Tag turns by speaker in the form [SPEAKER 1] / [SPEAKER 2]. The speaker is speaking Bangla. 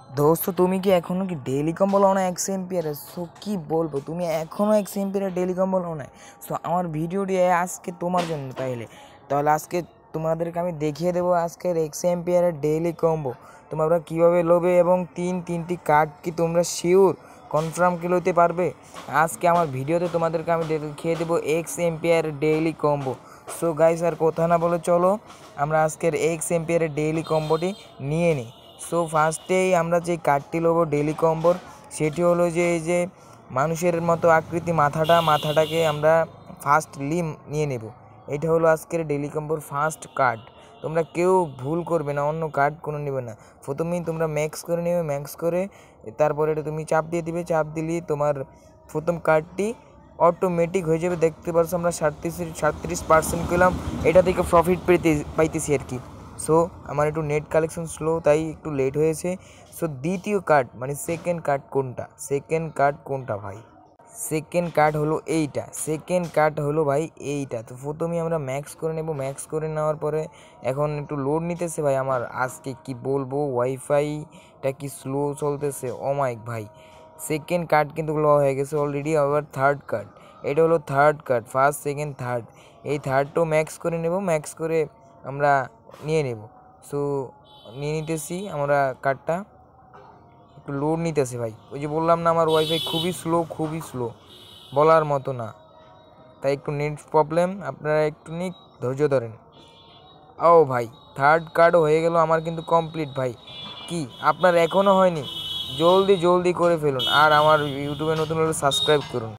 [SPEAKER 1] दोस्तों তুমি কি এখনো কি ডেইলি কম্বো লও না এক্স এম্পিয়ারে? সো কি বলবো, তুমি এখনো এক্স এম্পিয়ারে ডেইলি কম্বো লও না? সো আমার ভিডিওটি আজকে তোমার জন্য। তাহলে আজকে তোমাদেরকে আমি দেখিয়ে দেবো আজকের এক্স এম্পিয়ারের ডেইলি কম্বো তোমরা কীভাবে লোবে, এবং তিনটি কার্ড কি তোমরা শিওর কনফার্ম কি লইতে পারবে। আজকে আমার ভিডিওতে তোমাদেরকে আমি দেখিয়ে দেবো এক্স এম্পিয়ারের ডেইলি কম্বো। সো গাইস, আর কথা না বলে চলো আমরা আজকের এক্স এম্পিয়ারের ডেইলি কম্বোটি নিয়ে নিই। সো ফার্স্টেই আমরা যে কার্ডটি নেবো ডেইলি কম্বোর, সেটি হলো যে এই যে মানুষের মতো আকৃতি মাথাটাকে আমরা ফার্স্ট লিম নিয়ে নেব। এটা হলো আজকের ডেইলি কম্বোর ফার্স্ট কার্ড। তোমরা কেউ ভুল করবে না, অন্য কার্ড কোনো নেবে না। প্রথমেই তোমরা ম্যাক্স করে নেবে, ম্যাক্স করে তারপরে এটা তুমি চাপ দিয়ে দিবে। চাপ দিলেই তোমার প্রথম কার্ডটি অটোমেটিক হয়ে যাবে। দেখতে পাচ্ছ আমরা 37% পেলাম, এটা থেকে প্রফিট পাইতেছি আর কি। সো আমার একটু নেট কালেকশন স্লো, তাই একটু লেট হয়েছে। সো দ্বিতীয় কার্ড মানে সেকেন্ড কার্ড কোনটা ভাই? সেকেন্ড কার্ড হলো এইটা। ভাই এইটা। তো প্রথমেই আমরা ম্যাক্স করে নেব। ম্যাক্স করে নেওয়ার পরে এখন একটু লোড নিতেছে ভাই। আমার আজকে কি বলবো, ওয়াইফাইটা কি স্লো চলতেছে। ও মাই ভাই, সেকেন্ড কার্ড কিন্তু ল হয়ে গেছে অলরেডি। আবার থার্ড কার্ড, এটা হলো third card, first second third. এই থার্ডটাও ম্যাক্স করে নেব। ম্যাক্স করে আমরা নিয়ে নেব। সো নিয়ে নিতেছি আমরা কার্ডটা। একটু লোড নিতেছে ভাই। ওই যে বললাম না, আমার ওয়াইফাই খুবই স্লো, বলার মতো না। তাই একটু নেট প্রবলেম, আপনারা একটু ধৈর্য ধরেন। ও ভাই, থার্ড কার্ডও হয়ে গেল আমার কিন্তু কমপ্লিট ভাই। কি আপনার এখনও হয়নি? জলদি করে ফেলুন। আর আমার ইউটিউবে নতুন হলে সাবস্ক্রাইব করুন।